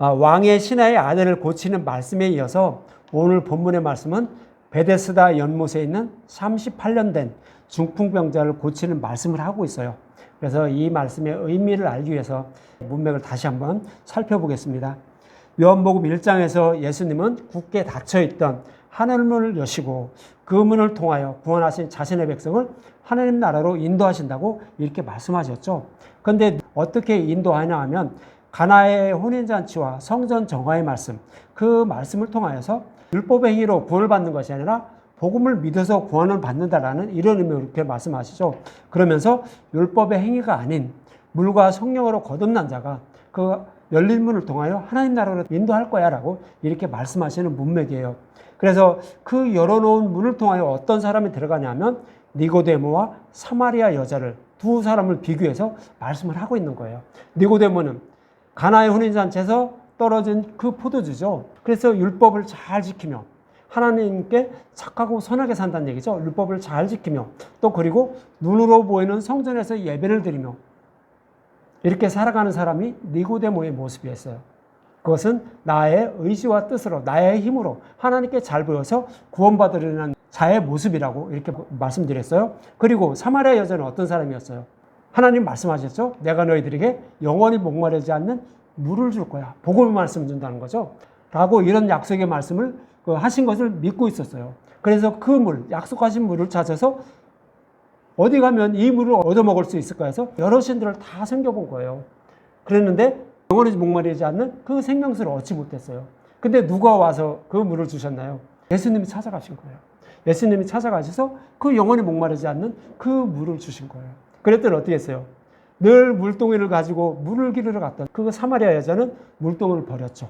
왕의 신하의 아들을 고치는 말씀에 이어서 오늘 본문의 말씀은 베데스다 연못에 있는 38년 된 중풍병자를 고치는 말씀을 하고 있어요. 그래서 이 말씀의 의미를 알기 위해서 문맥을 다시 한번 살펴보겠습니다. 요한복음 1장에서 예수님은 굳게 닫혀있던 하늘문을 여시고 그 문을 통하여 구원하신 자신의 백성을 하나님 나라로 인도하신다고 이렇게 말씀하셨죠. 그런데 어떻게 인도하냐 하면 가나의 혼인잔치와 성전 정화의 말씀, 그 말씀을 통하여서 율법의 행위로 구원을 받는 것이 아니라 복음을 믿어서 구원을 받는다라는 이런 의미로 이렇게 말씀하시죠. 그러면서 율법의 행위가 아닌 물과 성령으로 거듭난 자가 그 열린 문을 통하여 하나님 나라로 인도할 거야 라고 이렇게 말씀하시는 문맥이에요. 그래서 그 열어놓은 문을 통하여 어떤 사람이 들어가냐면 니고데모와 사마리아 여자를 두 사람을 비교해서 말씀을 하고 있는 거예요. 니고데모는 가나의 혼인잔치에서 떨어진 그 포도주죠. 그래서 율법을 잘 지키며 하나님께 착하고 선하게 산다는 얘기죠. 율법을 잘 지키며 또 그리고 눈으로 보이는 성전에서 예배를 드리며 이렇게 살아가는 사람이 니고데모의 모습이었어요. 그것은 나의 의지와 뜻으로 나의 힘으로 하나님께 잘 보여서 구원받으려는 자의 모습이라고 이렇게 말씀드렸어요. 그리고 사마리아 여자는 어떤 사람이었어요? 하나님 말씀하셨죠. 내가 너희들에게 영원히 목마르지 않는 물을 줄 거야. 복음의 말씀을 준다는 거죠. 라고 이런 약속의 말씀을 하신 것을 믿고 있었어요. 그래서 그 물, 약속하신 물을 찾아서 어디 가면 이 물을 얻어먹을 수 있을까 해서 여러 신들을 다 섬겨본 거예요. 그랬는데 영원히 목마르지 않는 그 생명수를 얻지 못했어요. 근데 누가 와서 그 물을 주셨나요? 예수님이 찾아가신 거예요. 예수님이 찾아가셔서 그 영원히 목마르지 않는 그 물을 주신 거예요. 그랬더니 어떻게 했어요? 늘 물동이를 가지고 물을 기르러 갔던 그 사마리아 여자는 물동을 버렸죠.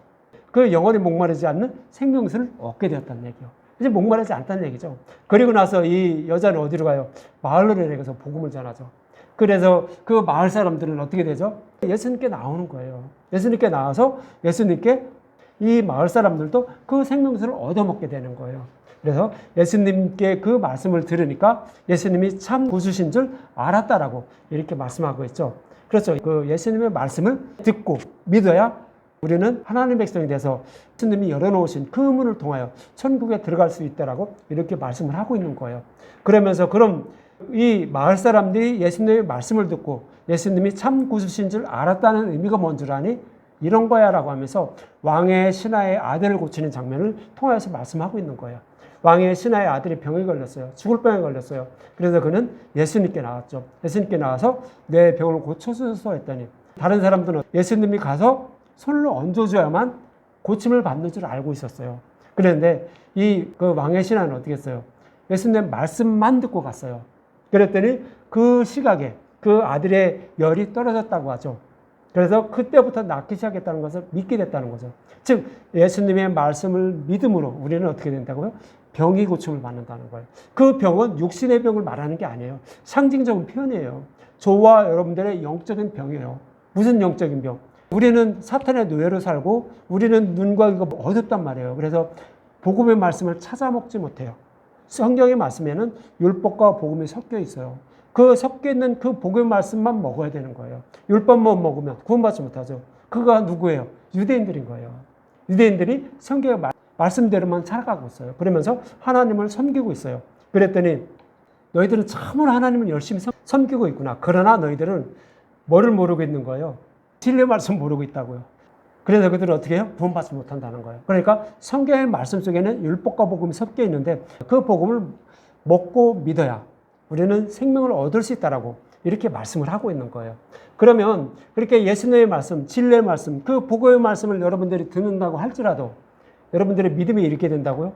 그 영원히 목마르지 않는 생명수를 얻게 되었다는 얘기예요. 이제 목마르지 않다는 얘기죠. 그리고 나서 이 여자는 어디로 가요? 마을로 내려가서 복음을 전하죠. 그래서 그 마을 사람들은 어떻게 되죠? 예수님께 나오는 거예요. 예수님께 나와서 예수님께 이 마을 사람들도 그 생명수를 얻어먹게 되는 거예요. 그래서 예수님께 그 말씀을 들으니까 예수님이 참 구주신 줄 알았다라고 이렇게 말씀하고 있죠. 그렇죠. 그 예수님의 말씀을 듣고 믿어야 우리는 하나님의 백성이 돼서 예수님이 열어놓으신 그 문을 통하여 천국에 들어갈 수 있다라고 이렇게 말씀을 하고 있는 거예요. 그러면서 그럼 이 마을 사람들이 예수님의 말씀을 듣고 예수님이 참 구주신 줄 알았다는 의미가 뭔 줄 아니? 이런 거야 라고 하면서 왕의 신하의 아들을 고치는 장면을 통해서 말씀하고 있는 거예요. 왕의 신하의 아들이 병에 걸렸어요. 죽을 병에 걸렸어요. 그래서 그는 예수님께 나왔죠. 예수님께 나와서 내 병을 고쳐주소서 했더니 다른 사람들은 예수님이 가서 손을 얹어줘야만 고침을 받는 줄 알고 있었어요. 그런데 그 왕의 신하는 어떻게 했어요? 예수님 말씀만 듣고 갔어요. 그랬더니 그 시각에 그 아들의 열이 떨어졌다고 하죠. 그래서 그때부터 낫기 시작했다는 것을 믿게 됐다는 거죠. 즉 예수님의 말씀을 믿음으로 우리는 어떻게 된다고요? 병이 고침을 받는다는 거예요. 그 병은 육신의 병을 말하는 게 아니에요. 상징적인 표현이에요. 저와 여러분들의 영적인 병이에요. 무슨 영적인 병? 우리는 사탄의 노예로 살고 우리는 눈과 귀가 어둡단 말이에요. 그래서 복음의 말씀을 찾아 먹지 못해요. 성경의 말씀에는 율법과 복음이 섞여 있어요. 그 섞여 있는 그 복음의 말씀만 먹어야 되는 거예요. 율법만 먹으면 구원받지 못하죠. 그가 누구예요? 유대인들인 거예요. 유대인들이 성경의 말씀대로만 살아가고 있어요. 그러면서 하나님을 섬기고 있어요. 그랬더니 너희들은 참으로 하나님을 열심히 섬기고 있구나. 그러나 너희들은 뭐를 모르고 있는 거예요? 진리의 말씀 모르고 있다고요. 그래서 그들은 어떻게 해요? 구원받지 못한다는 거예요. 그러니까 성경의 말씀 속에는 율법과 복음이 섞여 있는데 그 복음을 먹고 믿어야 우리는 생명을 얻을 수 있다라고 이렇게 말씀을 하고 있는 거예요. 그러면 그렇게 예수님의 말씀, 진리의 말씀, 그 복음의 말씀을 여러분들이 듣는다고 할지라도 여러분들의 믿음이 이렇게 된다고요?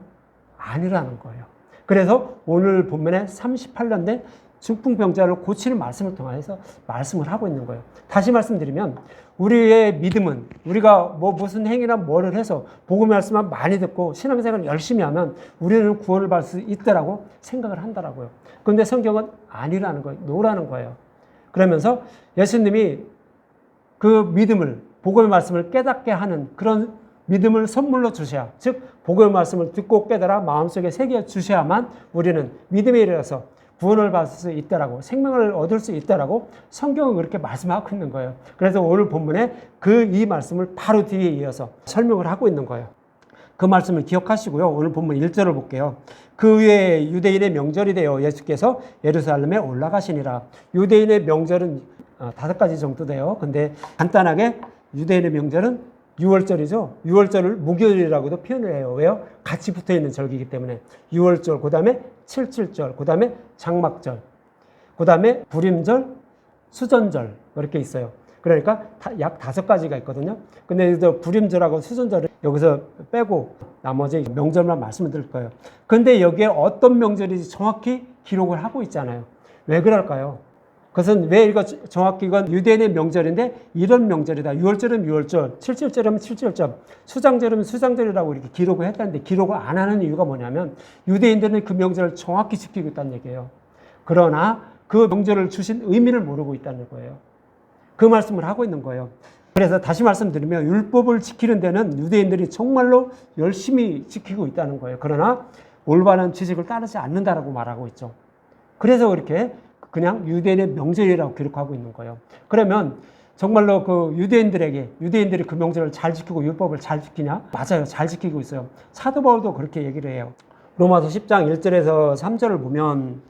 아니라는 거예요. 그래서 오늘 본문에 38년 된 중풍병자를 고치는 말씀을 통해서 말씀을 하고 있는 거예요. 다시 말씀드리면 우리의 믿음은 우리가 무슨 행위나 뭐를 해서 복음의 말씀만 많이 듣고 신앙생활을 열심히 하면 우리는 구원을 받을 수 있다라고 생각을 한다라고요. 그런데 성경은 아니라는 거예요. 노라는 거예요. 그러면서 예수님이 그 믿음을 복음의 말씀을 깨닫게 하는 그런 믿음을 선물로 주셔야, 즉 복음의 말씀을 듣고 깨달아 마음속에 새겨 주셔야만 우리는 믿음에 이르러서 구원을 받을 수 있다라고, 생명을 얻을 수 있다라고 성경은 그렇게 말씀하고 있는 거예요. 그래서 오늘 본문에 이 말씀을 바로 뒤에 이어서 설명을 하고 있는 거예요. 그 말씀을 기억하시고요. 오늘 본문 1절을 볼게요. 그 후에 유대인의 명절이 되어 예수께서 예루살렘에 올라가시니라. 유대인의 명절은 5가지 정도 돼요. 근데 간단하게 유대인의 명절은 6월절이죠. 6월절을 무교절이라고도 표현을 해요. 왜요? 같이 붙어 있는 절기이기 때문에. 6월절, 그 다음에 7.7절, 그 다음에 장막절, 그 다음에 불임절, 수전절, 이렇게 있어요. 그러니까 약 5가지가 있거든요. 근데 불임절하고 수전절을 여기서 빼고 나머지 명절만 말씀을 드릴 거예요. 근데 여기에 어떤 명절인지 정확히 기록을 하고 있잖아요. 왜 그럴까요? 그것은 왜 이거 정확히 이건 유대인의 명절인데 이런 명절이다. 6월절은 6월절, 7.7절이면 7.7절, 수장절이면 수장절이라고 이렇게 기록을 했다는데 기록을 안 하는 이유가 뭐냐면 유대인들은 그 명절을 정확히 지키고 있다는 얘기예요. 그러나 그 명절을 주신 의미를 모르고 있다는 거예요. 그 말씀을 하고 있는 거예요. 그래서 다시 말씀드리면 율법을 지키는 데는 유대인들이 정말로 열심히 지키고 있다는 거예요. 그러나 올바른 지식을 따르지 않는다라고 말하고 있죠. 그래서 그렇게 그냥 유대인의 명절이라고 기록하고 있는 거예요. 그러면 정말로 그 유대인들이 그 명절을 잘 지키고 율법을 잘 지키냐? 맞아요. 잘 지키고 있어요. 사도 바울도 그렇게 얘기를 해요. 로마서 10장 1절에서 3절을 보면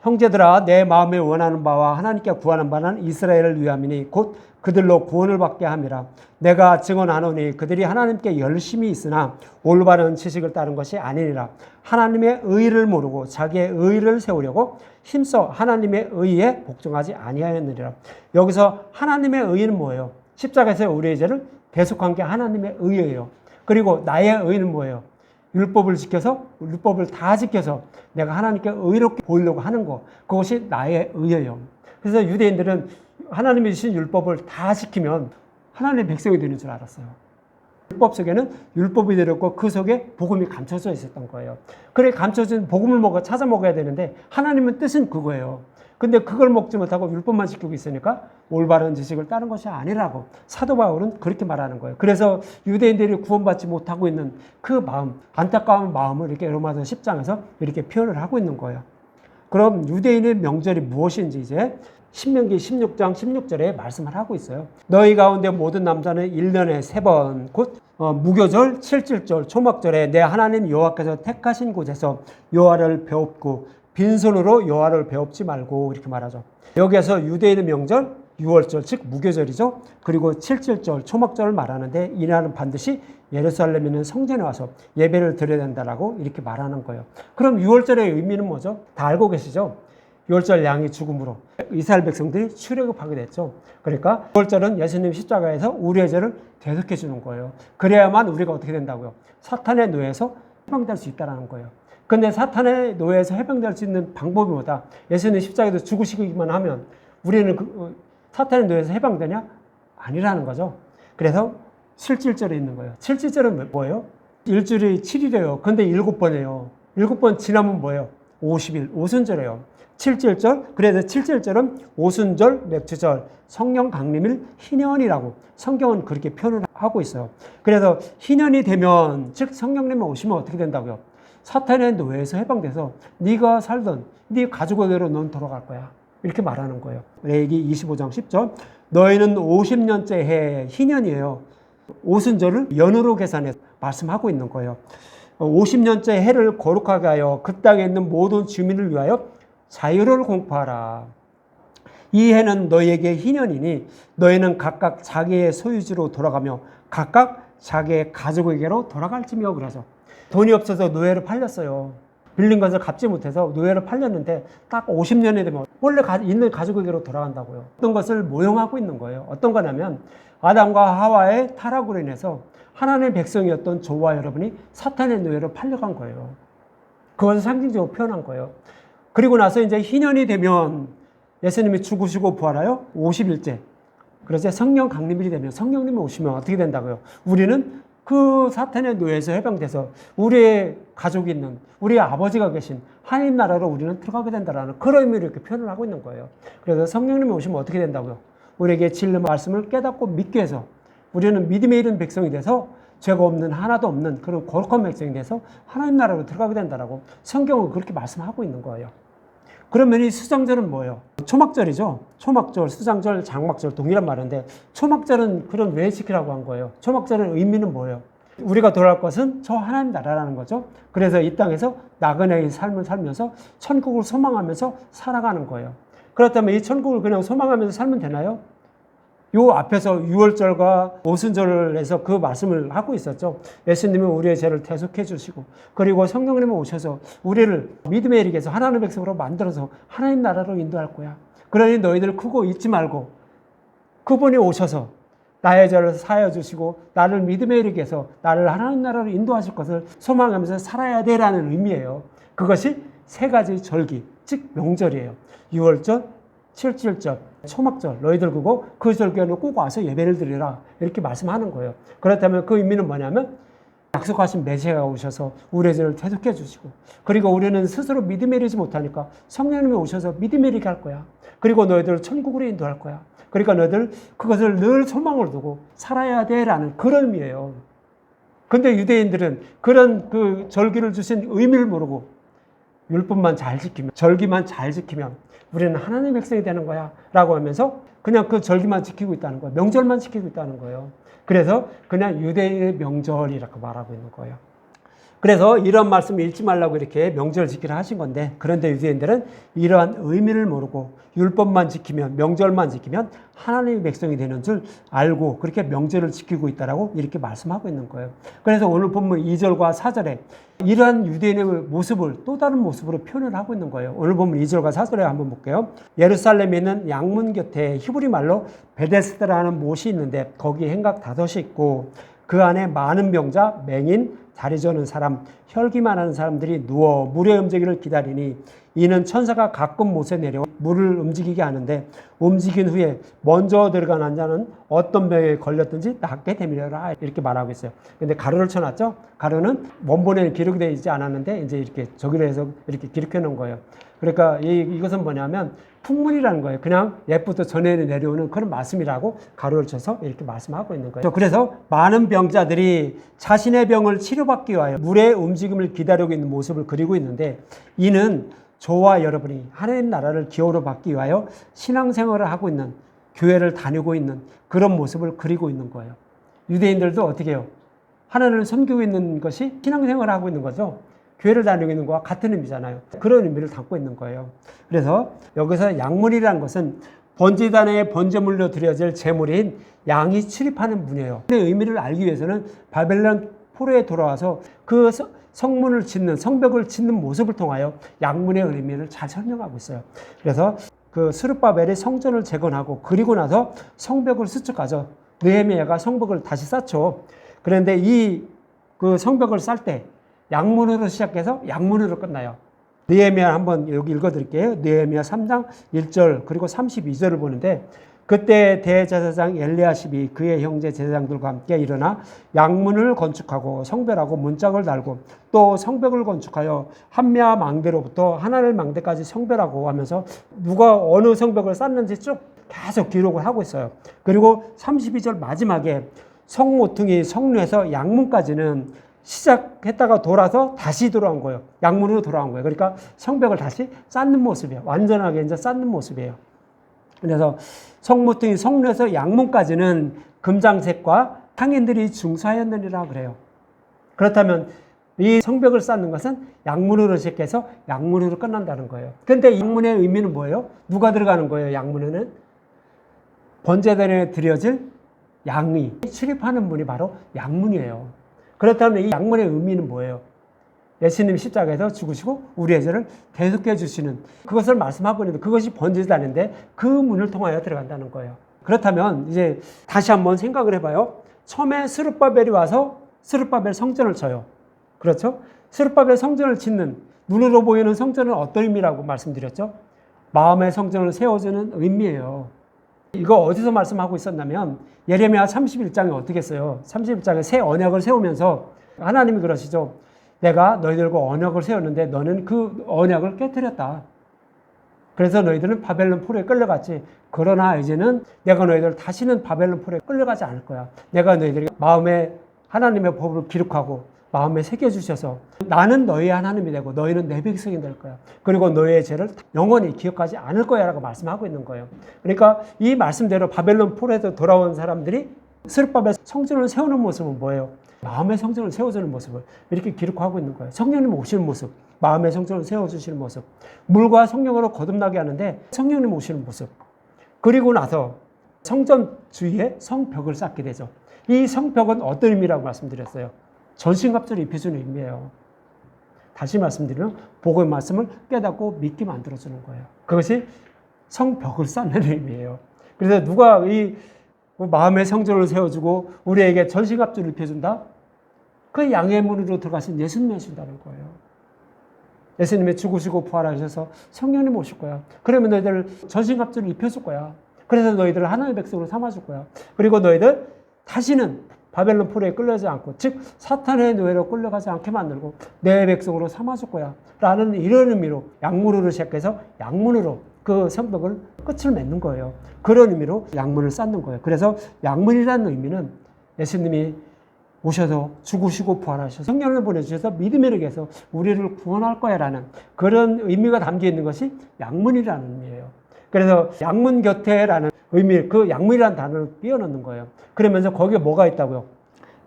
형제들아 내 마음에 원하는 바와 하나님께 구하는 바는 이스라엘을 위함이니 곧 그들로 구원을 받게 함이라. 내가 증언하노니 그들이 하나님께 열심히 있으나 올바른 지식을 따른 것이 아니니라. 하나님의 의를 모르고 자기의 의를 세우려고 힘써 하나님의 의에 복종하지 아니하였느니라. 여기서 하나님의 의는 뭐예요? 십자가에서 우리의 죄를 대속한 게 하나님의 의예요. 그리고 나의 의는 뭐예요? 율법을 다 지켜서 내가 하나님께 의롭게 보이려고 하는 거, 그것이 나의 의예요. 그래서 유대인들은 하나님이 주신 율법을 다 지키면 하나님의 백성이 되는 줄 알았어요. 율법 속에는 율법이 들었고 그 속에 복음이 감춰져 있었던 거예요. 그래 감춰진 복음을 찾아 먹어야 되는데 하나님의 뜻은 그거예요. 근데 그걸 먹지 못하고 율법만 지키고 있으니까 올바른 지식을 따른 것이 아니라고 사도 바울은 그렇게 말하는 거예요. 그래서 유대인들이 구원받지 못하고 있는 그 마음, 안타까운 마음을 이렇게 로마서 10장에서 이렇게 표현을 하고 있는 거예요. 그럼 유대인의 명절이 무엇인지 이제 신명기 16장 16절에 말씀을 하고 있어요. 너희 가운데 모든 남자는 1년에 3번 곧 무교절, 7.7절, 초막절에 내 하나님 여호와께서 택하신 곳에서 여호와를 배웁고 빈손으로 여호와를 배웁지 말고 이렇게 말하죠. 여기에서 유대인의 명절 6월절 즉 무교절이죠. 그리고 7.7절 초막절을 말하는데 이날은 반드시 예루살렘에 있는 성전에 와서 예배를 드려야 된다라고 이렇게 말하는 거예요. 그럼 6월절의 의미는 뭐죠? 다 알고 계시죠? 6월절 양이 죽음으로 이스라엘 백성들이 출애굽하게 됐죠. 그러니까 6월절은 예수님 십자가에서 우리의 죄를 대속해 주는 거예요. 그래야만 우리가 어떻게 된다고요? 사탄의 노예에서 해방될 수 있다는 거예요. 근데 사탄의 노예에서 해방될 수 있는 방법이 뭐다? 예수님 십자가에서 죽으시기만 하면 우리는 사탄의 노예에서 해방되냐? 아니라는 거죠. 그래서 7.7절에 있는 거예요. 7.7절은 뭐예요? 일주일이 7일이에요. 근데 7번이에요. 7번 지나면 뭐예요? 50일, 오순절이에요. 7.7절, 그래서 7.7절은 오순절, 맥주절, 성령 강림일 희년이라고 성경은 그렇게 표현을 하고 있어요. 그래서 희년이 되면, 즉 성령님이 오시면 어떻게 된다고요? 사탄의 노예에서 해방돼서 네가 살던 네 가족에게로 넌 돌아갈 거야. 이렇게 말하는 거예요. 레위기 25장 10절. 너희는 50년째 해 희년이에요. 오순절을 연으로 계산해서 말씀하고 있는 거예요. 50년째 해를 거룩하게 하여 그 땅에 있는 모든 주민을 위하여 자유를 공포하라. 이 해는 너희에게 희년이니 너희는 각각 자기의 소유지로 돌아가며 각각 자기의 가족에게로 돌아갈지며 그러죠. 돈이 없어서 노예를 팔렸어요. 빌린 것을 갚지 못해서 노예를 팔렸는데 딱 50년이 되면 원래 있는 가족에게로 돌아간다고요. 어떤 것을 모형하고 있는 거예요. 어떤 거냐면 아담과 하와의 타락으로 인해서 하나님의 백성이었던 저와 여러분이 사탄의 노예로 팔려간 거예요. 그것을 상징적으로 표현한 거예요. 그리고 나서 이제 희년이 되면 예수님이 죽으시고 부활하여 50일째. 그래서 성령 강림일이 되면 성령님이 오시면 어떻게 된다고요? 우리는 그 사탄의 노예에서 해방돼서 우리의 가족이 있는 우리의 아버지가 계신 하나님 나라로 우리는 들어가게 된다라는 그런 의미로 이렇게 표현을 하고 있는 거예요. 그래서 성령님이 오시면 어떻게 된다고요? 우리에게 진리 말씀을 깨닫고 믿게 해서 우리는 믿음에 이른 백성이 돼서 죄가 없는 하나도 없는 그런 거룩한 백성이 돼서 하나님 나라로 들어가게 된다라고 성경은 그렇게 말씀하고 있는 거예요. 그러면 이 수장절은 뭐예요? 초막절이죠. 초막절, 수장절, 장막절 동일한 말인데 초막절은 그럼 왜 지키라고 한 거예요? 초막절의 의미는 뭐예요? 우리가 돌아갈 것은 저 하나님 나라라는 거죠. 그래서 이 땅에서 나그네의 삶을 살면서 천국을 소망하면서 살아가는 거예요. 그렇다면 이 천국을 그냥 소망하면서 살면 되나요? 요 앞에서 유월절과 오순절을 해서 그 말씀을 하고 있었죠. 예수님은 우리의 죄를 대속해 주시고 그리고 성령님은 오셔서 우리를 믿음의 일에서 하나님의 백성으로 만들어서 하나님 나라로 인도할 거야. 그러니 너희들 크고 잊지 말고 그분이 오셔서 나의 죄를 사하여 주시고 나를 믿음의 일에서 나를 하나님 나라로 인도하실 것을 소망하면서 살아야 되라는 의미예요. 그것이 세 가지 절기, 즉 명절이에요. 유월절, 칠칠절, 초막절, 너희들 그거 그 절기에는 꼭 와서 예배를 드리라 이렇게 말씀하는 거예요. 그렇다면 그 의미는 뭐냐면 약속하신 메시아가 오셔서 우리의 죄를 대속해 주시고 그리고 우리는 스스로 믿음에 이르지 못하니까 성령님이 오셔서 믿음에 이르게 할 거야. 그리고 너희들을 천국으로 인도할 거야. 그러니까 너희들 그것을 늘 소망을 두고 살아야 돼라는 그런 의미예요. 근데 유대인들은 그런 그 절기를 주신 의미를 모르고 율법만 잘 지키면, 절기만 잘 지키면 우리는 하나님의 백성이 되는 거야 라고 하면서 그냥 그 절기만 지키고 있다는 거예요. 명절만 지키고 있다는 거예요. 그래서 그냥 유대인의 명절이라고 말하고 있는 거예요. 그래서 이런 말씀을 읽지 말라고 이렇게 명절 지키라 하신 건데 그런데 유대인들은 이러한 의미를 모르고 율법만 지키면 명절만 지키면 하나님의 백성이 되는 줄 알고 그렇게 명절을 지키고 있다라고 이렇게 말씀하고 있는 거예요. 그래서 오늘 본문 2절과 4절에 이러한 유대인의 모습을 또 다른 모습으로 표현을 하고 있는 거예요. 오늘 본문 2절과 4절에 한번 볼게요. 예루살렘에 있는 양문 곁에 히브리 말로 베데스다라는 못이 있는데 거기 행각 5이 있고 그 안에 많은 병자, 맹인, 다리 저는 사람, 혈기만 하는 사람들이 누워 물의 움직이기를 기다리니 이는 천사가 가끔 못에 내려 물을 움직이게 하는데 움직인 후에 먼저 들어가는 자는 어떤 병에 걸렸든지 낫게 되밀어라 이렇게 말하고 있어요. 근데 가로를 쳐놨죠. 가로는 원본에는 기록이 되어 있지 않았는데 이제 이렇게 저기로 해서 이렇게 기록해 놓은 거예요. 그러니까 이것은 뭐냐면 풍문이라는 거예요. 그냥 옛부터 전해 내려오는 그런 말씀이라고 가로를 쳐서 이렇게 말씀하고 있는 거예요. 그래서 많은 병자들이 자신의 병을 치료받기 위하여 물의 움직임을 기다리고 있는 모습을 그리고 있는데 이는 저와 여러분이 하나님 나라를 기업으로 받기 위하여 신앙생활을 하고 있는 교회를 다니고 있는 그런 모습을 그리고 있는 거예요. 유대인들도 어떻게 해요? 하나님을 섬기고 있는 것이 신앙생활을 하고 있는 거죠. 교회를 다니고 있는 것과 같은 의미잖아요. 그런 의미를 담고 있는 거예요. 그래서 여기서 양문이라는 것은 번제단에 번제물로 드려질 제물인 양이 출입하는 문이에요. 그 의미를 알기 위해서는 바벨론 포로에 돌아와서 그 성문을 짓는 성벽을 짓는 모습을 통하여 양문의 의미를 잘 설명하고 있어요. 그래서 그 스룹바벨이 성전을 재건하고 그리고 나서 성벽을 수축하죠. 느헤미야가 성벽을 다시 쌓죠. 그런데 이 그 성벽을 쌓을 때 양문으로 시작해서 양문으로 끝나요. 느헤미야 한번 여기 읽어드릴게요. 느헤미야 3장 1절 그리고 32절을 보는데 그때 대제사장 엘리야십이 그의 형제 제사장들과 함께 일어나 양문을 건축하고 성별하고 문짝을 달고 또 성벽을 건축하여 한미아 망대로부터 하나넬 망대까지 성별하고 하면서 누가 어느 성벽을 쌓는지 쭉 계속 기록을 하고 있어요. 그리고 32절 마지막에 성모퉁이 성루에서 양문까지는 시작했다가 돌아서 다시 돌아온 거예요. 양문으로 돌아온 거예요. 그러니까 성벽을 다시 쌓는 모습이에요. 완전하게 이제 쌓는 모습이에요. 그래서 성모퉁이 성루에서 양문까지는 금장색과 상인들이 중사였느니라 그래요. 그렇다면 이 성벽을 쌓는 것은 양문으로 시작해서 양문으로 끝난다는 거예요. 그런데 양문의 의미는 뭐예요? 누가 들어가는 거예요? 양문에는 번제단에 드려질 양이 출입하는 문이 바로 양문이에요. 그렇다면 이 양문의 의미는 뭐예요? 예수님 십자가에서 죽으시고 우리의 죄를 대속해 주시는 그것을 말씀하고 있는데 그것이 번제단인데 그 문을 통하여 들어간다는 거예요. 그렇다면 이제 다시 한번 생각을 해봐요. 처음에 스룹바벨이 와서 스룹바벨 성전을 쳐요. 그렇죠? 스룹바벨 성전을 짓는 눈으로 보이는 성전은 어떤 의미라고 말씀드렸죠? 마음의 성전을 세워주는 의미예요. 이거 어디서 말씀하고 있었냐면 예레미야 31장에 어떻게 했어요? 31장에 새 언약을 세우면서 하나님이 그러시죠. 내가 너희들과 언약을 세웠는데 너는 그 언약을 깨뜨렸다. 그래서 너희들은 바벨론 포로에 끌려갔지. 그러나 이제는 내가 너희들을 다시는 바벨론 포로에 끌려가지 않을 거야. 내가 너희들이 마음에 하나님의 법을 기록하고 마음에 새겨주셔서 나는 너희의 하나님이 되고 너희는 내 백성이 될 거야. 그리고 너희의 죄를 영원히 기억하지 않을 거야 라고 말씀하고 있는 거예요. 그러니까 이 말씀대로 바벨론 포로에서 돌아온 사람들이 스룹바벨 성전을 세우는 모습은 뭐예요? 마음의 성전을 세워주는 모습을 이렇게 기록하고 있는 거예요. 성령님 오시는 모습, 마음의 성전을 세워주시는 모습, 물과 성령으로 거듭나게 하는데 성령님 오시는 모습. 그리고 나서 성전 주위에 성벽을 쌓게 되죠. 이 성벽은 어떤 의미라고 말씀드렸어요? 전신갑주를 입혀주는 의미예요. 다시 말씀드리면 복음의 말씀을 깨닫고 믿게 만들어주는 거예요. 그것이 성벽을 쌓는 의미예요. 그래서 누가 이 마음의 성전을 세워주고 우리에게 전신갑주를 입혀준다? 그 양의 문으로 들어가신 예수님이 해준다는 거예요. 예수님이 죽으시고 부활하셔서 성령님 오실 거야. 그러면 너희들 전신갑주를 입혀줄 거야. 그래서 너희들을 하나님의 백성으로 삼아줄 거야. 그리고 너희들 다시는 바벨론 포로에 끌려가지 않고, 즉 사탄의 노예로 끌려가지 않게 만들고 내 백성으로 삼아줄 거야 라는 이런 의미로 양문으로 시작해서 양문으로 그 성벽을 끝을 맺는 거예요. 그런 의미로 양문을 쌓는 거예요. 그래서 양문이라는 의미는 예수님이 오셔서 죽으시고 부활하셔서 성령을 보내주셔서 믿음의 이르게서 우리를 구원할 거야 라는 그런 의미가 담겨 있는 것이 양문이라는 의미예요. 그래서 양문 곁에라는 의미, 그 양문이라는 단어를 끼워넣는 거예요. 그러면서 거기에 뭐가 있다고요?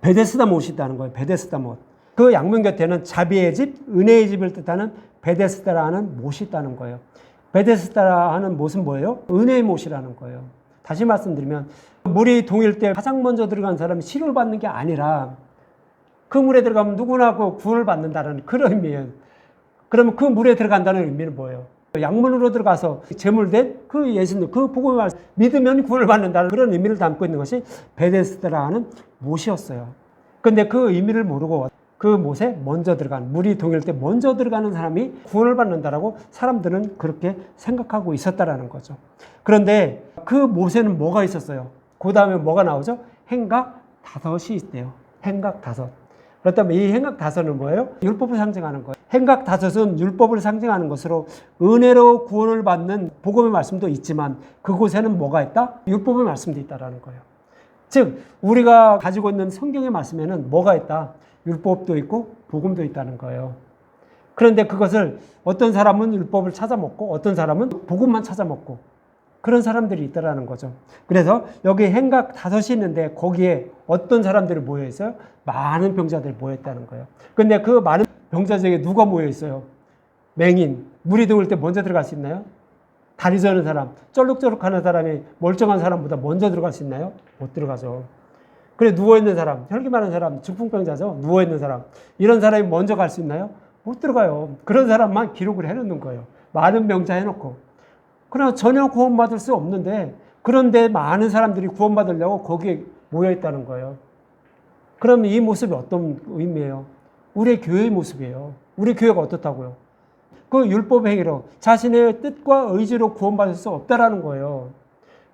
베데스다 못이 있다는 거예요. 베데스다 못. 그 양문 곁에는 자비의 집, 은혜의 집을 뜻하는 베데스다라는 못이 있다는 거예요. 베데스다라 하는 못은 뭐예요? 은혜의 못이라는 거예요. 다시 말씀드리면 물이 동일 때 가장 먼저 들어간 사람이 치료를 받는 게 아니라 그 물에 들어가면 누구나 그 구원을 받는다는 그런 의미예요. 그러면 그 물에 들어간다는 의미는 뭐예요? 양문으로 들어가서 제물된 그 예수님, 그 복음의 말씀 믿으면 구원을 받는다는 그런 의미를 담고 있는 것이 베데스다라는 못이었어요. 근데 그 의미를 모르고 그 못에 먼저 들어간, 물이 동일 때 먼저 들어가는 사람이 구원을 받는다라고 사람들은 그렇게 생각하고 있었다라는 거죠. 그런데 그 못에는 뭐가 있었어요? 그 다음에 뭐가 나오죠? 행각 5이 있대요. 행각 5. 그렇다면 이 행각 5는 뭐예요? 율법을 상징하는 거예요. 행각 5은 율법을 상징하는 것으로 은혜로 구원을 받는 복음의 말씀도 있지만 그곳에는 뭐가 있다? 율법의 말씀도 있다라는 거예요. 즉 우리가 가지고 있는 성경의 말씀에는 뭐가 있다? 율법도 있고 복음도 있다는 거예요. 그런데 그것을 어떤 사람은 율법을 찾아먹고 어떤 사람은 복음만 찾아먹고 그런 사람들이 있다라는 거죠. 그래서 여기 행각 5이 있는데 거기에 어떤 사람들이 모여 있어요? 많은 병자들이 모여 있다는 거예요. 근데 그 많은 병자 중에 누가 모여 있어요? 맹인, 물이 들어올 때 먼저 들어갈 수 있나요? 다리 저는 사람, 쩔룩쩔룩하는 사람이 멀쩡한 사람보다 먼저 들어갈 수 있나요? 못 들어가죠. 그래 누워있는 사람, 혈기 많은 사람, 중풍병자죠. 누워있는 사람. 이런 사람이 먼저 갈 수 있나요? 못 들어가요. 그런 사람만 기록을 해놓는 거예요. 많은 병자 해놓고. 그러나 전혀 구원받을 수 없는데 그런데 많은 사람들이 구원받으려고 거기에 모여있다는 거예요. 그럼 이 모습이 어떤 의미예요? 우리의 교회의 모습이에요. 우리 교회가 어떻다고요? 그 율법 행위로 자신의 뜻과 의지로 구원받을 수 없다라는 거예요.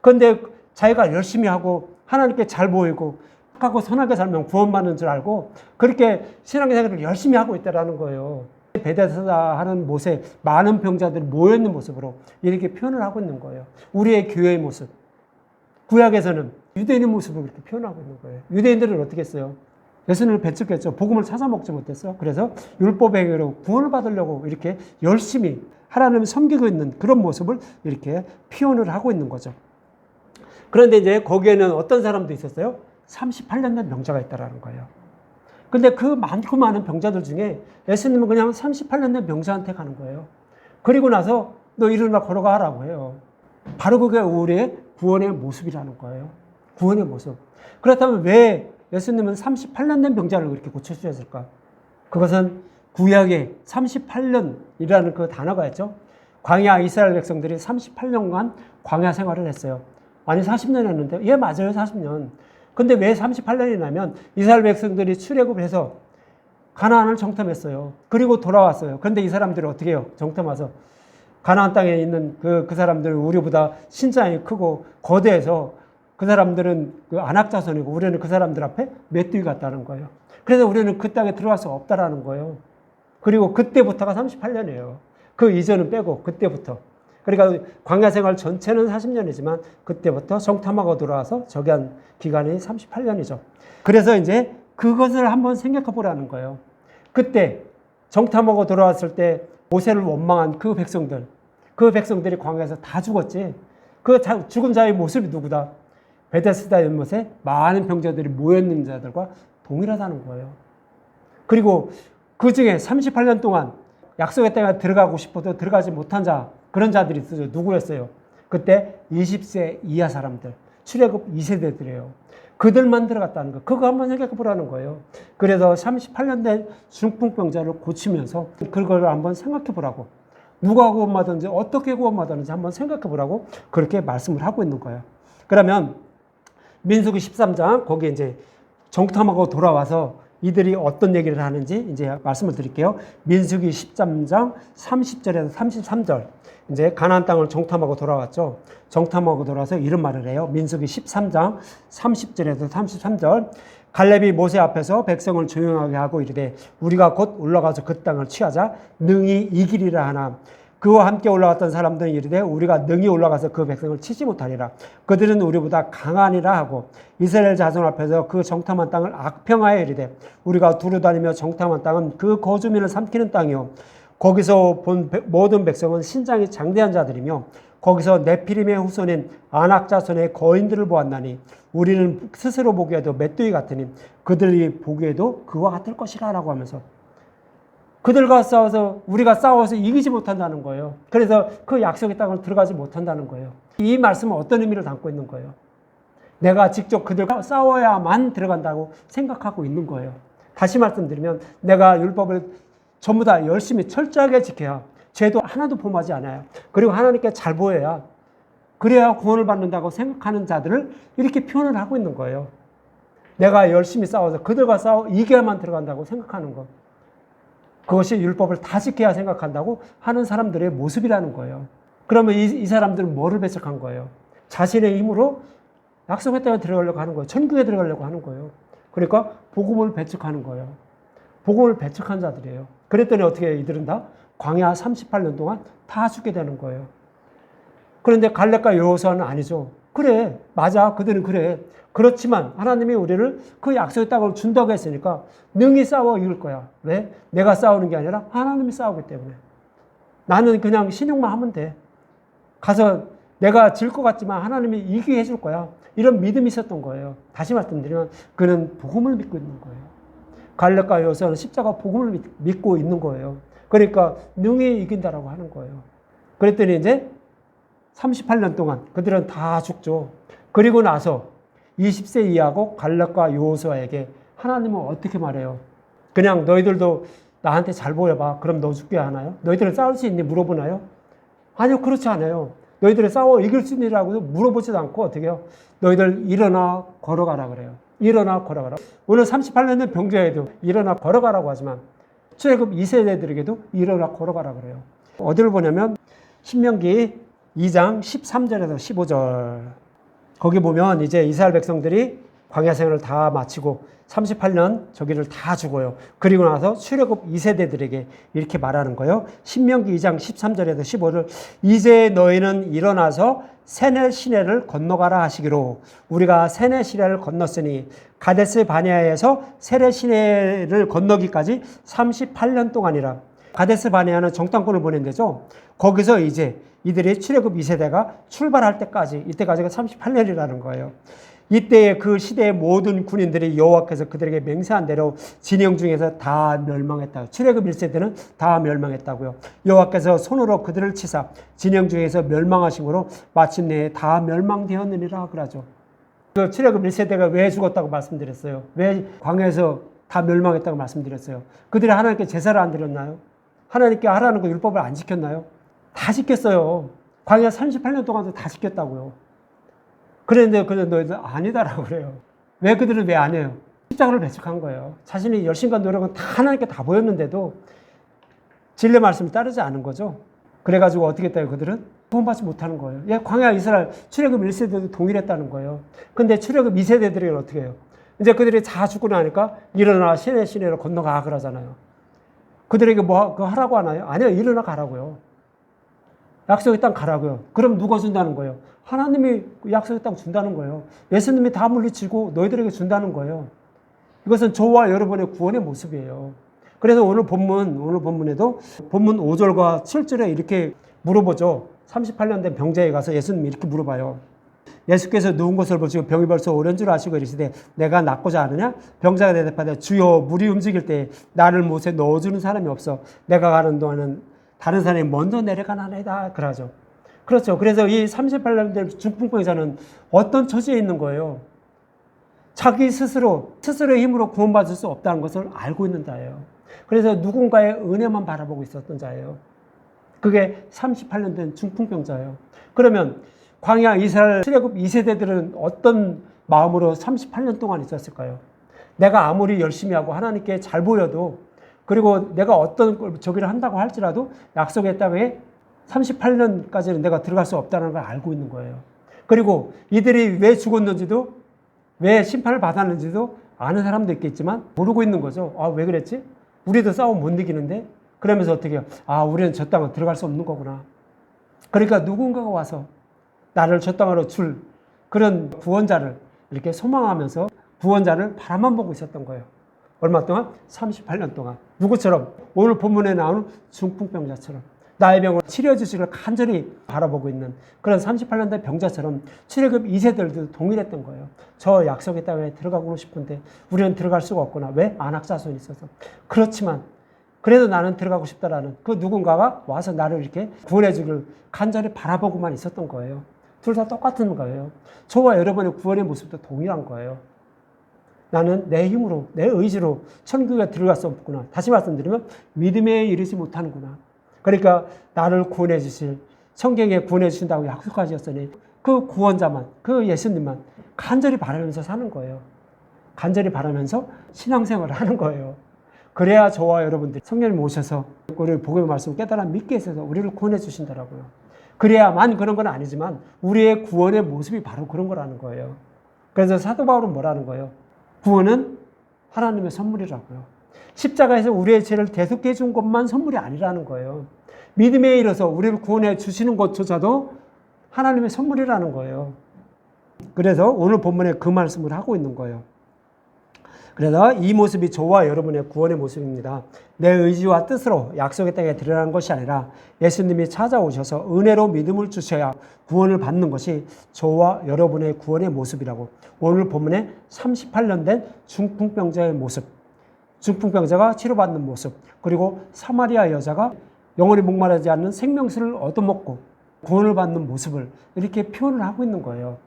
그런데 자기가 열심히 하고 하나님께 잘 보이고 하고 선하게 살면 구원받는 줄 알고 그렇게 신앙생활을 열심히 하고 있다라는 거예요. 베데스다 하는 못에 많은 병자들이 모여있는 모습으로 이렇게 표현을 하고 있는 거예요. 우리의 교회의 모습. 구약에서는 유대인의 모습을 그렇게 표현하고 있는 거예요. 유대인들은 어떻게 했어요? 예수님을 배척했죠. 복음을 찾아 먹지 못했어요. 그래서 율법의 행위로 구원을 받으려고 이렇게 열심히 하나님을 섬기고 있는 그런 모습을 이렇게 표현을 하고 있는 거죠. 그런데 이제 거기에는 어떤 사람도 있었어요? 38년 된 병자가 있다라는 거예요. 근데 그 많고 많은 병자들 중에 예수님은 그냥 38년 된 병자한테 가는 거예요. 그리고 나서 너 일어나 걸어가 하라고 해요. 바로 그게 우리의 구원의 모습이라는 거예요. 구원의 모습. 그렇다면 왜 예수님은 38년 된 병자를 그렇게 고쳐주셨을까? 그것은 구약의 38년이라는 그 단어가 있죠. 광야 이스라엘 백성들이 38년간 광야 생활을 했어요. 아니 40년 했는데 예 맞아요 40년. 근데 왜 38년이냐면 이스라엘 백성들이 출애굽을 해서 가나안을 정탐했어요. 그리고 돌아왔어요. 그런데 이 사람들이 어떻게 해요? 정탐 와서 가나안 땅에 있는 그 사람들은 우리보다 신장이 크고 거대해서 그 사람들은 그 안악자손이고 우리는 그 사람들 앞에 메뚜기 같다는 거예요. 그래서 우리는 그 땅에 들어갈 수 없다라는 거예요. 그리고 그때부터가 38년이에요. 그 이전은 빼고 그때부터. 그러니까 광야 생활 전체는 40년이지만 그때부터 정탐하고 돌아와서 저기한 기간이 38년이죠. 그래서 이제 그것을 한번 생각해 보라는 거예요. 그때 정탐하고 돌아왔을 때 모세를 원망한 그 백성들이 광야에서 다 죽었지. 그 죽은 자의 모습이 누구다? 베데스다 연못에 많은 병자들이 모여있는 자들과 동일하다는 거예요. 그리고 그 중에 38년 동안 약속의 땅에 들어가고 싶어도 들어가지 못한 자, 그런 자들이 있어요. 누구였어요? 그때 20세 이하 사람들, 출애굽 2세대들이에요. 그들만 들어갔다는 거. 그거 한번 생각해 보라는 거예요. 그래서 38년 된 중풍병자를 고치면서 그걸 한번 생각해 보라고. 누가 구원받았는지 어떻게 구원받았는지 한번 생각해 보라고 그렇게 말씀을 하고 있는 거예요. 그러면 민수기 13장 거기에 이제 정탐하고 돌아와서 이들이 어떤 얘기를 하는지 이제 말씀을 드릴게요. 민수기 13장 30절에서 33절. 이제 가나안 땅을 정탐하고 돌아왔죠. 정탐하고 돌아와서 이런 말을 해요. 민수기 13장 30절에서 33절. 갈렙이 모세 앞에서 백성을 조용하게 하고 이르되 우리가 곧 올라가서 그 땅을 취하자 능히 이기리라 하나 그와 함께 올라갔던 사람들은 이르되 우리가 능히 올라가서 그 백성을 치지 못하리라. 그들은 우리보다 강하니라 하고 이스라엘 자손 앞에서 그 정탐한 땅을 악평하여 이르되 우리가 두루다니며 정탐한 땅은 그 거주민을 삼키는 땅이요 거기서 본 모든 백성은 신장이 장대한 자들이며 거기서 네피림의 후손인 아낙 자손의 거인들을 보았나니 우리는 스스로 보기에도 맷돌이 같으니 그들이 보기에도 그와 같을 것이라 라고 하면서 그들과 싸워서 우리가 싸워서 이기지 못한다는 거예요. 그래서 그 약속의 땅을 들어가지 못한다는 거예요. 이 말씀은 어떤 의미를 담고 있는 거예요? 내가 직접 그들과 싸워야만 들어간다고 생각하고 있는 거예요. 다시 말씀드리면 내가 율법을 전부 다 열심히 철저하게 지켜야 죄도 하나도 범하지 않아요. 그리고 하나님께 잘 보여야 그래야 구원을 받는다고 생각하는 자들을 이렇게 표현을 하고 있는 거예요. 내가 열심히 싸워서 그들과 싸워 이겨야만 들어간다고 생각하는 것. 그것이 율법을 다 지켜야 생각한다고 하는 사람들의 모습이라는 거예요. 그러면 이 사람들은 뭐를 배척한 거예요? 자신의 힘으로 약속의 땅에 들어가려고 하는 거예요. 천국에 들어가려고 하는 거예요. 그러니까 복음을 배척하는 거예요. 복음을 배척한 자들이에요. 그랬더니 어떻게 해요? 이들은 다 광야 38년 동안 다 죽게 되는 거예요. 그런데 갈렙과 여호수아는 아니죠. 그래, 맞아. 그들은 그래. 그렇지만 하나님이 우리를 그 약속의 땅을 준다고 했으니까 능히 싸워 이길 거야. 왜? 내가 싸우는 게 아니라 하나님이 싸우기 때문에. 나는 그냥 신용만 하면 돼. 가서 내가 질 것 같지만 하나님이 이기게 해줄 거야. 이런 믿음이 있었던 거예요. 다시 말씀드리면 그는 복음을 믿고 있는 거예요. 갈렙과 여호수아는 십자가 복음을 믿고 있는 거예요. 그러니까 능히 이긴다라고 하는 거예요. 그랬더니 이제 38년 동안 그들은 다 죽죠. 그리고 나서 20세 이하고 갈렙과 여호수아에게 하나님은 어떻게 말해요? 그냥 너희들도 나한테 잘 보여봐. 그럼 너 죽게 하나요? 너희들은 싸울 수 있니? 물어보나요? 아니요, 그렇지 않아요. 너희들이 싸워 이길 수 있느라고 물어보지도 않고 어떻게 해요? 너희들 일어나 걸어가라 그래요. 일어나 걸어가라. 오늘 38년 된 병자에도 일어나 걸어가라고 하지만 출애굽 2세대들에게도 일어나 걸어가라 그래요. 어디를 보냐면 신명기 2장 13절에서 15절. 거기 보면 이제 이스라엘 백성들이 광야 생활을 다 마치고 38년 저기를 다 죽어요. 그리고 나서 출애굽 2세대들에게 이렇게 말하는 거예요. 신명기 2장 13절에서 15절. 이제 너희는 일어나서 세네 시내를 건너가라 하시기로 우리가 세네 시내를 건넜으니 가데스 바네아에서 세네 시내를 건너기까지 38년 동안이라. 가데스 바네아는 정탐꾼을 보낸 데죠. 거기서 이제 이들이 출애굽 2세대가 출발할 때까지, 이때까지가 38년이라는 거예요. 이때의 그 시대의 모든 군인들이 여호와께서 그들에게 맹세한 대로 진영 중에서 다 멸망했다. 출애굽 1세대는 다 멸망했다고요. 여호와께서 손으로 그들을 치사 진영 중에서 멸망하심으로 마침내 다 멸망되었느니라 그러죠. 그 출애굽 1세대가 왜 죽었다고 말씀드렸어요? 왜 광야에서 다 멸망했다고 말씀드렸어요? 그들이 하나님께 제사를 안 드렸나요? 하나님께 하라는 그 율법을 안 지켰나요? 다 지켰어요. 광야 38년 동안도 다 지켰다고요. 그런데 너희들 아니다라고 그래요. 왜 그들은 왜 안 해요? 십자가를 배척한 거예요. 자신의 열심과 노력은 다 하나님께 다 보였는데도 진리 말씀을 따르지 않은 거죠. 그래가지고 어떻게 했다요? 그들은 구원받지 못하는 거예요. 예, 광야 이스라엘 출애굽 1세대도 동일했다는 거예요. 근데 출애굽 2세대들이 어떻게 해요? 이제 그들이 다 죽고 나니까 일어나 시내로 건너가 그러잖아요. 그들에게 뭐 하라고 하나요? 아니요, 일어나 가라고요. 약속의 땅 가라고요. 그럼 누가 준다는 거예요? 하나님이 약속의 땅 준다는 거예요. 예수님이 다 물리치고 너희들에게 준다는 거예요. 이것은 저와 여러분의 구원의 모습이에요. 그래서 오늘 본문에도 본문 5절과 7절에 이렇게 물어보죠. 38년 된 병자에 가서 예수님이 이렇게 물어봐요. 예수께서 누운 것을 보시고 병이 벌써 오랜 줄 아시고 이르시되 내가 낫고자 하느냐? 병자가 대답하되 주여 물이 움직일 때 나를 못에 넣어주는 사람이 없어 내가 가는 동안은 다른 사람이 먼저 내려가나이다 그러죠. 그렇죠. 그래서 이 38년 된 중풍병자는 어떤 처지에 있는 거예요? 자기 스스로의 힘으로 구원받을 수 없다는 것을 알고 있는 자예요. 그래서 누군가의 은혜만 바라보고 있었던 자예요. 그게 38년 된 중풍병자예요. 그러면 광야 이스라엘 출애굽 2세대들은 어떤 마음으로 38년 동안 있었을까요? 내가 아무리 열심히 하고 하나님께 잘 보여도 그리고 내가 어떤 저기를 한다고 할지라도 약속의 땅에 38년까지는 내가 들어갈 수 없다는 걸 알고 있는 거예요. 그리고 이들이 왜 죽었는지도 왜 심판을 받았는지도 아는 사람도 있겠지만 모르고 있는 거죠. 아, 왜 그랬지? 우리도 싸움 못 이기는데? 그러면서 어떻게 해요? 아, 우리는 저 땅은 들어갈 수 없는 거구나. 그러니까 누군가가 와서 나를 저 땅으로 줄 그런 구원자를 이렇게 소망하면서 구원자를 바라만 보고 있었던 거예요. 얼마 동안? 38년 동안. 누구처럼? 오늘 본문에 나오는 중풍병자처럼. 나의 병을 치료해 주시기를 간절히 바라보고 있는 그런 38년 된 병자처럼 출애굽 2세들도 동일했던 거예요. 저 약속의 땅에 들어가고 싶은데 우리는 들어갈 수가 없구나. 왜? 안악자손이 있어서. 그렇지만 그래도 나는 들어가고 싶다라는 그 누군가가 와서 나를 이렇게 구원해 주기를 간절히 바라보고만 있었던 거예요. 둘 다 똑같은 거예요. 저와 여러분의 구원의 모습도 동일한 거예요. 나는 내 힘으로, 내 의지로 천국에 들어갈 수 없구나. 다시 말씀드리면 믿음에 이르지 못하는구나. 그러니까 나를 구원해 주실, 성경에 구원해 주신다고 약속하셨으니 그 구원자만, 그 예수님만 간절히 바라면서 사는 거예요. 간절히 바라면서 신앙생활을 하는 거예요. 그래야 저와 여러분들이 성령님 오셔서 우리 복음의 말씀을 깨달아 믿게 해서 우리를 구원해 주신다라고요. 그래야만 그런 건 아니지만 우리의 구원의 모습이 바로 그런 거라는 거예요. 그래서 사도 바울은 뭐라는 거예요? 구원은 하나님의 선물이라고요. 십자가에서 우리의 죄를 대속해 준 것만 선물이 아니라는 거예요. 믿음에 이르러서 우리를 구원해 주시는 것조차도 하나님의 선물이라는 거예요. 그래서 오늘 본문에 그 말씀을 하고 있는 거예요. 그래서 이 모습이 저와 여러분의 구원의 모습입니다. 내 의지와 뜻으로 약속의 땅에 들어가는 것이 아니라 예수님이 찾아오셔서 은혜로 믿음을 주셔야 구원을 받는 것이 저와 여러분의 구원의 모습이라고. 오늘 본문에 38년 된 중풍병자의 모습, 중풍병자가 치료받는 모습, 그리고 사마리아 여자가 영원히 목마르지 않는 생명수를 얻어먹고 구원을 받는 모습을 이렇게 표현을 하고 있는 거예요.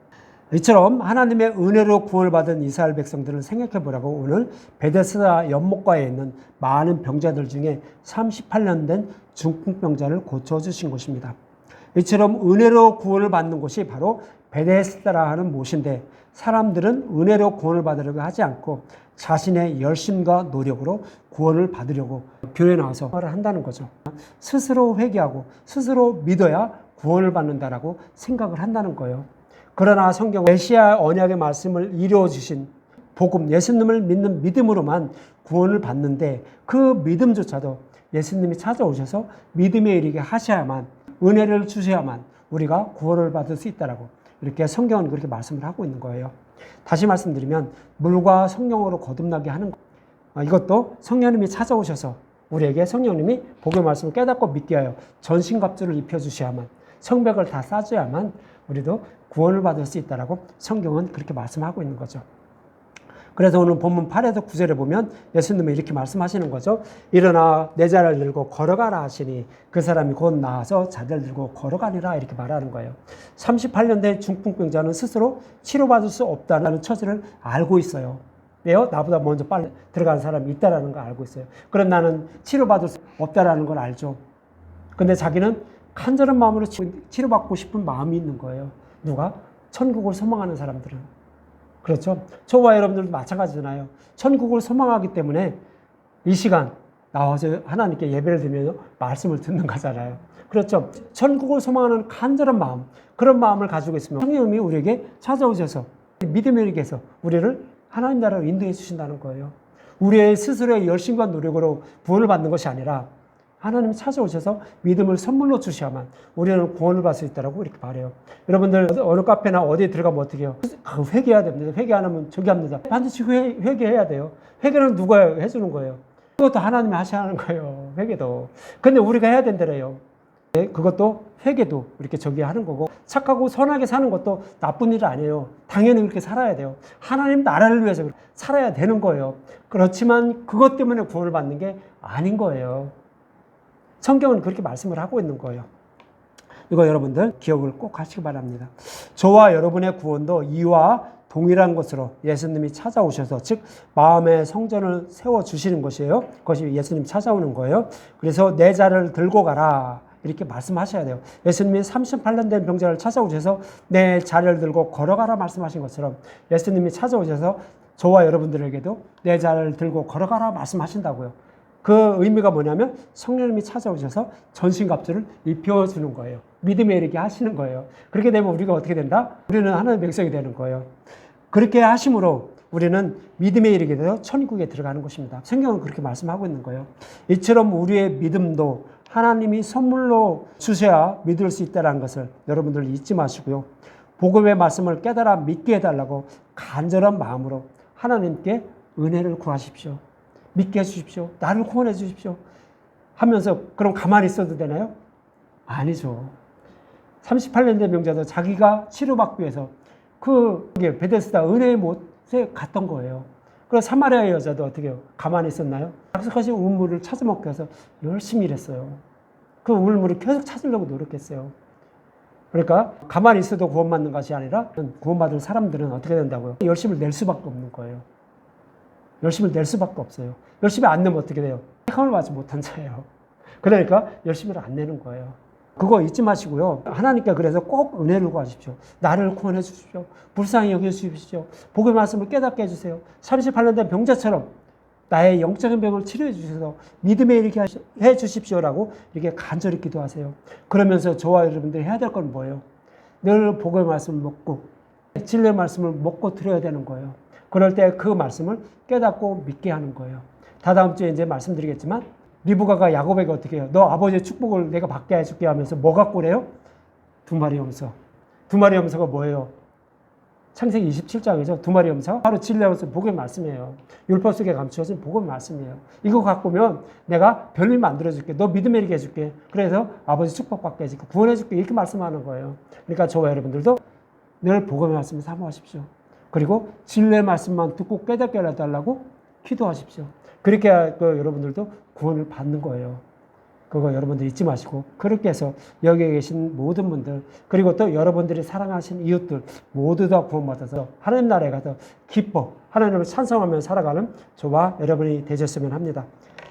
이처럼 하나님의 은혜로 구원을 받은 이스라엘 백성들을 생각해 보라고 오늘 베데스다 연못가에 있는 많은 병자들 중에 38년 된 중풍병자를 고쳐주신 것입니다. 이처럼 은혜로 구원을 받는 곳이 바로 베데스다라 하는 못인데 사람들은 은혜로 구원을 받으려고 하지 않고 자신의 열심과 노력으로 구원을 받으려고 교회에 나와서 한다는 거죠. 스스로 회개하고 스스로 믿어야 구원을 받는다라고 생각을 한다는 거예요. 그러나 성경 메시아 언약의 말씀을 이루어주신 복음, 예수님을 믿는 믿음으로만 구원을 받는데 그 믿음조차도 예수님이 찾아오셔서 믿음에 이르게 하셔야만, 은혜를 주셔야만 우리가 구원을 받을 수 있다라고 이렇게 성경은 그렇게 말씀을 하고 있는 거예요. 다시 말씀드리면 물과 성령으로 거듭나게 하는 것, 이것도 성령님이 찾아오셔서 우리에게 성령님이 복음의 말씀을 깨닫고 믿게 하여 전신갑주를 입혀주셔야만, 성벽을 다 쌓아줘야만 우리도 구원을 받을 수 있다라고 성경은 그렇게 말씀하고 있는 거죠. 그래서 오늘 본문 8에서 9절에 보면 예수님은 이렇게 말씀하시는 거죠. 일어나 내 자를 들고 걸어가라 하시니 그 사람이 곧 나와서 자리를 들고 걸어가니라 이렇게 말하는 거예요. 38년 된 중풍병자는 스스로 치료받을 수 없다는 처지를 알고 있어요. 왜요? 나보다 먼저 빨리 들어가는 사람이 있다는 걸 알고 있어요. 그럼 나는 치료받을 수 없다는 걸 알죠. 근데 자기는 간절한 마음으로 치료받고 싶은 마음이 있는 거예요. 누가? 천국을 소망하는 사람들은. 그렇죠? 저와 여러분들도 마찬가지잖아요. 천국을 소망하기 때문에 이 시간 나와서 하나님께 예배를 드리며 말씀을 듣는 거잖아요. 그렇죠? 천국을 소망하는 간절한 마음, 그런 마음을 가지고 있으면 성령님이 우리에게 찾아오셔서 믿음에 이르게 해서 우리를 하나님 나라로 인도해 주신다는 거예요. 우리의 스스로의 열심과 노력으로 구원을 받는 것이 아니라 하나님이 찾아오셔서 믿음을 선물로 주셔야만 우리는 구원을 받을 수 있다고 이렇게 말해요. 여러분들 어느 카페나 어디에 들어가면 어떻게 해요? 회개해야 됩니다. 회개 안 하면 저기 합니다. 반드시 회개해야 돼요. 회개는 누가 해주는 거예요? 그것도 하나님이 하셔야 하는 거예요. 회개도. 근데 우리가 해야 된다래요. 그것도 회개도 이렇게 저기 하는 거고, 착하고 선하게 사는 것도 나쁜 일 아니에요. 당연히 그렇게 살아야 돼요. 하나님 나라를 위해서 살아야 되는 거예요. 그렇지만 그것 때문에 구원을 받는 게 아닌 거예요. 성경은 그렇게 말씀을 하고 있는 거예요. 이거 여러분들 기억을 꼭 하시기 바랍니다. 저와 여러분의 구원도 이와 동일한 것으로 예수님이 찾아오셔서, 즉 마음의 성전을 세워주시는 것이에요. 그것이 예수님 찾아오는 거예요. 그래서 내 자를 들고 가라 이렇게 말씀하셔야 돼요. 예수님이 38년 된 병자를 찾아오셔서 내 자를 들고 걸어가라 말씀하신 것처럼 예수님이 찾아오셔서 저와 여러분들에게도 내 자를 들고 걸어가라 말씀하신다고요. 그 의미가 뭐냐면 성령님이 찾아오셔서 전신갑주를 입혀주는 거예요. 믿음에 이르게 하시는 거예요. 그렇게 되면 우리가 어떻게 된다? 우리는 하나님의 백성이 되는 거예요. 그렇게 하심으로 우리는 믿음에 이르게 되어 천국에 들어가는 것입니다. 성경은 그렇게 말씀하고 있는 거예요. 이처럼 우리의 믿음도 하나님이 선물로 주셔야 믿을 수 있다는 것을 여러분들 잊지 마시고요. 복음의 말씀을 깨달아 믿게 해달라고 간절한 마음으로 하나님께 은혜를 구하십시오. 믿게 해주십시오. 나를 구원해 주십시오. 하면서 그럼 가만히 있어도 되나요? 아니죠. 38년 된 병자도 자기가 치료받기 위해서 베데스다 은혜의 못에 갔던 거예요. 그래서 사마리아 여자도 어떻게 해요? 가만히 있었나요? 약속하신 우물물을 찾아먹기 위해서 열심히 일했어요. 그 우물물을 계속 찾으려고 노력했어요. 그러니까 가만히 있어도 구원받는 것이 아니라 구원받은 사람들은 어떻게 된다고요? 열심을 낼 수밖에 없는 거예요. 열심을 낼 수밖에 없어요. 열심히 안 내면 어떻게 돼요? 택함을 받지 못한 자예요. 그러니까 열심히를 안 내는 거예요. 그거 잊지 마시고요. 하나님께 그래서 꼭 은혜를 구하십시오. 나를 구원해 주십시오. 불쌍히 여겨주십시오. 복음의 말씀을 깨닫게 해주세요. 38년 된 병자처럼 나의 영적인 병을 치료해 주셔서 믿음에 이르게 해 주십시오라고 이렇게 간절히 기도하세요. 그러면서 저와 여러분들이 해야 될 건 뭐예요? 늘 복음의 말씀을 먹고 진리의 말씀을 먹고 들어야 되는 거예요. 그럴 때 그 말씀을 깨닫고 믿게 하는 거예요. 다다음 주에 이제 말씀드리겠지만 리브가가 야곱에게 어떻게 해요? 너 아버지의 축복을 내가 받게 해줄게 하면서 뭐 갖고 그래요? 2마리 염소. 2마리 염소가 뭐예요? 창세기 27장이죠. 2마리 염소. 바로 진리의 말씀, 복음의 말씀이에요. 율법 속에 감추어진 복음의 말씀이에요. 이거 갖고 오면 내가 별일 만들어줄게. 너 믿음에 이르게 해줄게. 그래서 아버지 축복받게 해줄게. 구원해줄게. 이렇게 말씀하는 거예요. 그러니까 저와 여러분들도 늘 복음의 말씀을 사모하십시오. 그리고 진리의 말씀만 듣고 깨닫게 해달라고 기도하십시오. 그렇게 여러분들도 구원을 받는 거예요. 그거 여러분들 잊지 마시고, 그렇게 해서 여기에 계신 모든 분들, 그리고 또 여러분들이 사랑하신 이웃들 모두 다 구원받아서 하나님 나라에 가서 기뻐 하나님을 찬송하며 살아가는 저와 여러분이 되셨으면 합니다.